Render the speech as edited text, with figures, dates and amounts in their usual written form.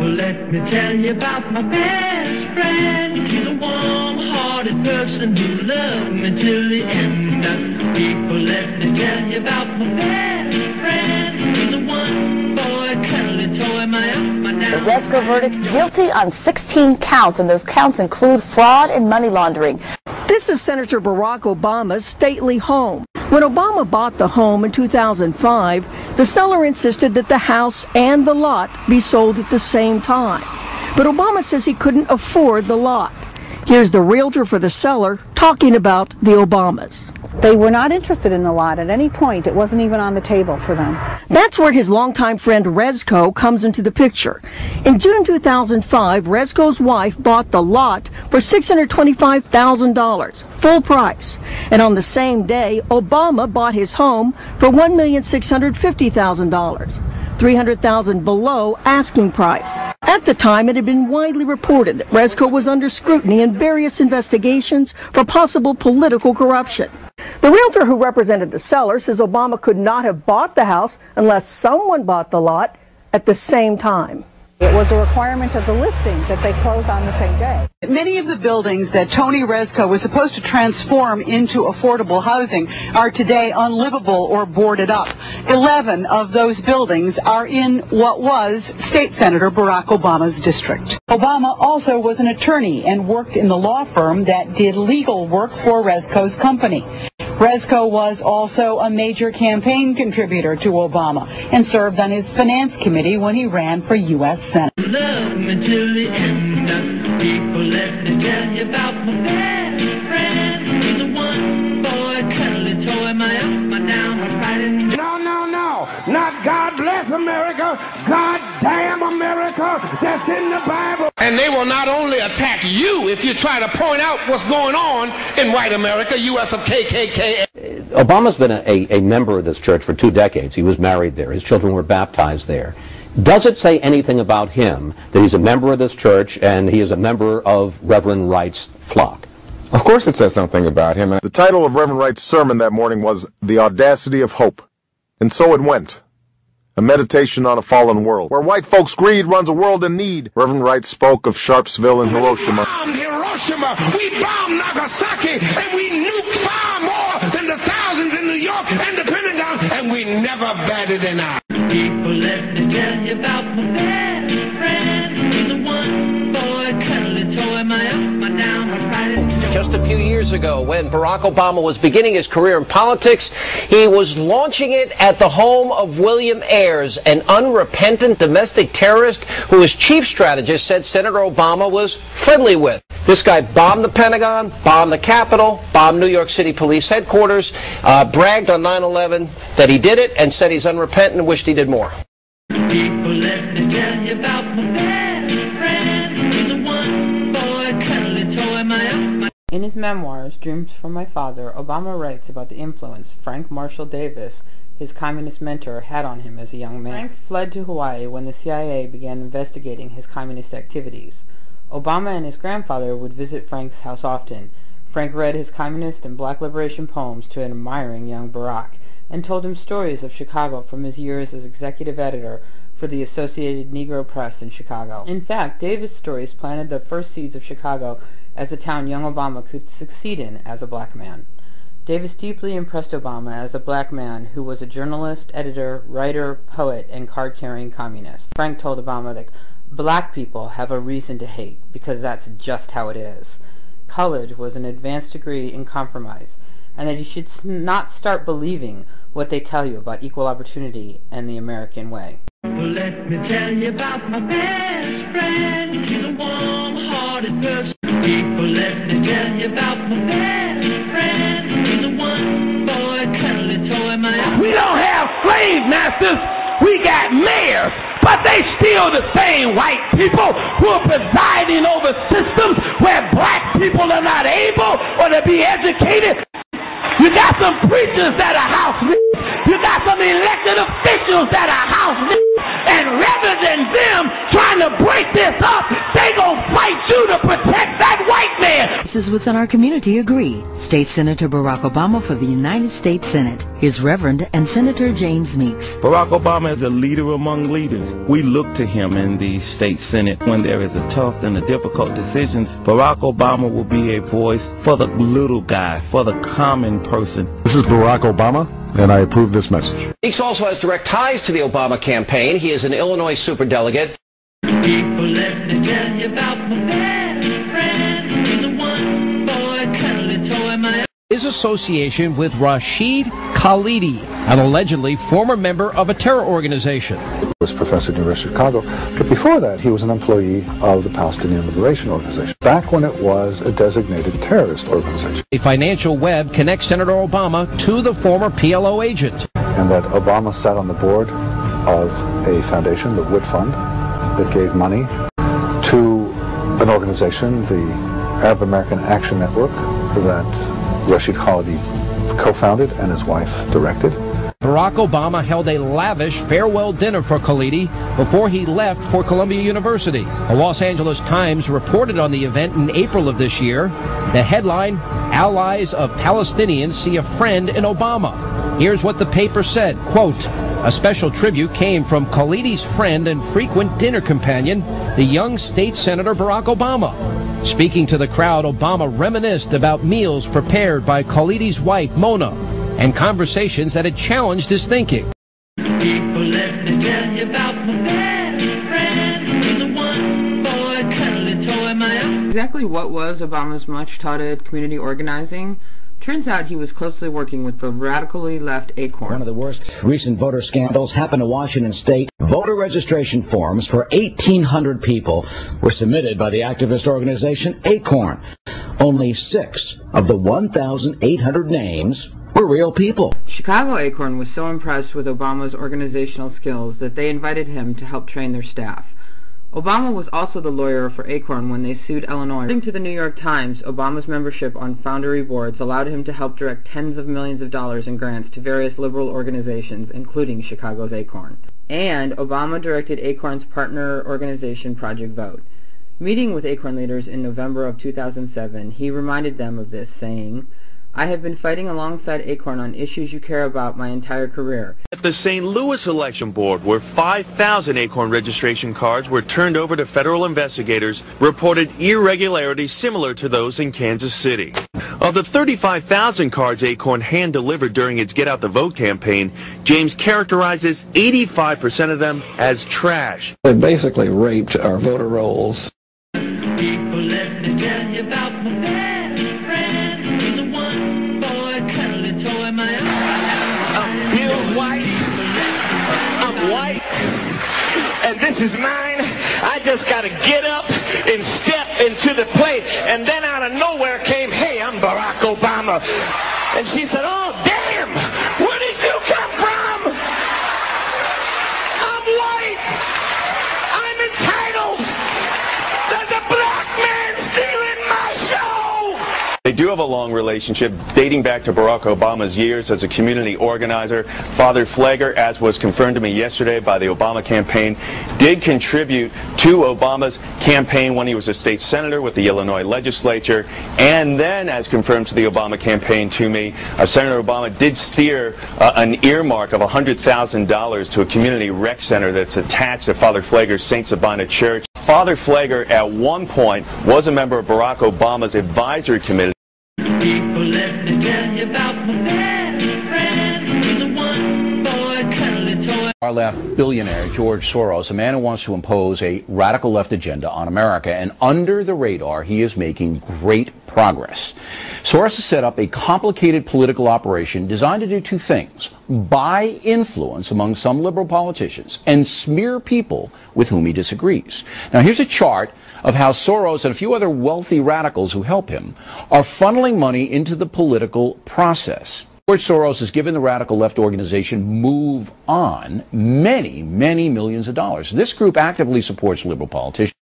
People, let me tell you about my best friend. He's a warm-hearted person who loved me till the end. People, let me tell you about my best friend. He's a one-boy cuddly toy, my up, my down. The Rezko verdict, guilty on 16 counts, and those counts include fraud and money laundering. This is Senator Barack Obama's stately home. When Obama bought the home in 2005, the seller insisted that the house and the lot be sold at the same time. But Obama says he couldn't afford the lot. Here's the realtor for the seller talking about the Obamas. They were not interested in the lot at any point. It wasn't even on the table for them. That's where his longtime friend Rezko comes into the picture. In June 2005, Rezko's wife bought the lot for $625,000, full price. And on the same day, Obama bought his home for $1,650,000. $300,000 below asking price. At the time, it had been widely reported that Rezko was under scrutiny in various investigations for possible political corruption. The realtor who represented the seller says Obama could not have bought the house unless someone bought the lot at the same time. It was a requirement of the listing that they close on the same day. Many of the buildings that Tony Rezko was supposed to transform into affordable housing are today unlivable or boarded up. 11 of those buildings are in what was State Senator Barack Obama's district. Obama also was an attorney and worked in the law firm that did legal work for Rezko's company. Rezko was also a major campaign contributor to Obama and served on his finance committee when he ran for U.S. Senate. Love me till the end. People, let me tell you about my best friend. He's a one-boy cuddly toy, my up, my down, my fighting. No, no, no, not God bless America, God damn America, that's in the Bible. And they will not only attack you if you try to point out what's going on in white America, U.S. of KKK. Obama's been a member of this church for 2 decades. He was married there. His children were baptized there. Does it say anything about him that he's a member of this church and he is a member of Reverend Wright's flock? Of course it says something about him. The title of Reverend Wright's sermon that morning was The Audacity of Hope. And so it went. A meditation on a fallen world. Where white folks' greed runs a world in need. Reverend Wright spoke of Sharpsville and Hiroshima. We bombed Hiroshima, we bombed Nagasaki, and we nuked far more than the thousands in New York and the Pentagon, and we never batted an eye. People, let me tell you about my best friend. He's a one-boy cuddly toy, my up, my down, my fighting. Just a few years ago, when Barack Obama was beginning his career in politics, he was launching it at the home of William Ayers, an unrepentant domestic terrorist who his chief strategist said Senator Obama was friendly with. This guy bombed the Pentagon, bombed the Capitol, bombed New York City Police headquarters, bragged on 9/11 that he did it, and said he's unrepentant and wished he did more. People, let me tell you about my best friend. He's a one-boy cuddly toy, my up, my. In his memoirs, Dreams from My Father, Obama writes about the influence Frank Marshall Davis, his communist mentor, had on him as a young man. Frank fled to Hawaii when the CIA began investigating his communist activities. Obama and his grandfather would visit Frank's house often. Frank read his communist and black liberation poems to an admiring young Barack, and told him stories of Chicago from his years as executive editor for the Associated Negro Press in Chicago. In fact, Davis' stories planted the first seeds of Chicago as a town young Obama could succeed in as a black man. Davis deeply impressed Obama as a black man who was a journalist, editor, writer, poet, and card-carrying communist. Frank told Obama that black people have a reason to hate because that's just how it is. College was an advanced degree in compromise, and that you should not start believing what they tell you about equal opportunity and the American way. Well, let me tell you about my best friend. He's a warm-hearted person. People, let me tell you about my best friend. He's a one-boy cuddly toy, my. We don't have slave masters, we got mayors, but they still the same white people who are presiding over systems where black people are not able or to be educated. You got some preachers that are house niggas. You got some elected officials that are house niggas. And rather than them trying to break this up, they gonna fight you to protect that white man. voices within our community agree. State Senator Barack Obama for the United States Senate. Here's Reverend and Senator James Meeks. Barack Obama is a leader among leaders. We look to him in the state Senate when there is a tough and a difficult decision. Barack Obama will be a voice for the little guy, for the common person. This is Barack Obama, and I approve this message. Meeks also has direct ties to the Obama campaign. He is an Illinois superdelegate. People, let me tell you about my best friend. He's a one-boy cuddly toy, my... His association with Rashid Khalidi, an allegedly former member of a terror organization. He was professor at the University of Chicago, but before that he was an employee of the Palestinian Liberation Organization, back when it was a designated terrorist organization. A financial web connects Senator Obama to the former PLO agent. And that Obama sat on the board of a foundation, the Wood Fund, that gave money to an organization, the Arab American Action Network, that Rashid Khalidi co-founded and his wife directed. Barack Obama held a lavish farewell dinner for Khalidi before he left for Columbia University. The Los Angeles Times reported on the event in April of this year. The headline, "Allies of Palestinians see a friend in Obama." Here's what the paper said, quote, "A special tribute came from Khalidi's friend and frequent dinner companion, the young state senator Barack Obama." Speaking to the crowd, Obama reminisced about meals prepared by Khalidi's wife, Mona, and conversations that had challenged his thinking. People, let me tell you about my best friend. He's a one-boy cuddly toy, my own. Exactly what was Obama's much-touted community organizing? Turns out he was closely working with the radically left Acorn. One of the worst recent voter scandals happened in Washington State. Voter registration forms for 1,800 people were submitted by the activist organization Acorn. Only 6 of the 1,800 names were real people. Chicago Acorn was so impressed with Obama's organizational skills that they invited him to help train their staff. Obama was also the lawyer for Acorn when they sued Illinois. According to the New York Times, Obama's membership on foundry boards allowed him to help direct tens of millions of dollars in grants to various liberal organizations, including Chicago's Acorn. And Obama directed Acorn's partner organization, Project Vote. Meeting with Acorn leaders in November of 2007, he reminded them of this, saying, "I have been fighting alongside Acorn on issues you care about my entire career." At the St. Louis Election Board, where 5,000 Acorn registration cards were turned over to federal investigators, reported irregularities similar to those in Kansas City. Of the 35,000 cards Acorn hand-delivered during its Get Out the Vote campaign, James characterizes 85% of them as trash. They basically raped our voter rolls. People, let me tell you about my best friend. He's a one-boy cuddly toy, my own. Bill's white. I'm white. And this is mine. I just got to get up and step into the plate. And then out of nowhere came, "Hey, I'm Barack Obama." And she said, "Oh, damn. Where did you come from? I'm white. I'm entitled. There's a black man stealing my show." They do have a long relationship dating back to Barack Obama's years as a community organizer. Father Pfleger, as was confirmed to me yesterday by the Obama campaign, did contribute to Obama's campaign when he was a state senator with the Illinois legislature. And then, as confirmed to the Obama campaign to me, Senator Obama did steer an earmark of $100,000 to a community rec center that's attached to Father Pfleger's St. Sabina Church. Father Pfleger, at one point, was a member of Barack Obama's advisory committee. People, let me tell you about my best friend. He's a one-boy cuddly toy. Our left billionaire George Soros, a man who wants to impose a radical left agenda on America, and under the radar he is making great progress. Soros has set up a complicated political operation designed to do two things: buy influence among some liberal politicians and smear people with whom he disagrees. Now here's a chart of how Soros and a few other wealthy radicals who help him are funneling money into the political process. George Soros has given the radical left organization Move On many, many millions of dollars. This group actively supports liberal politicians.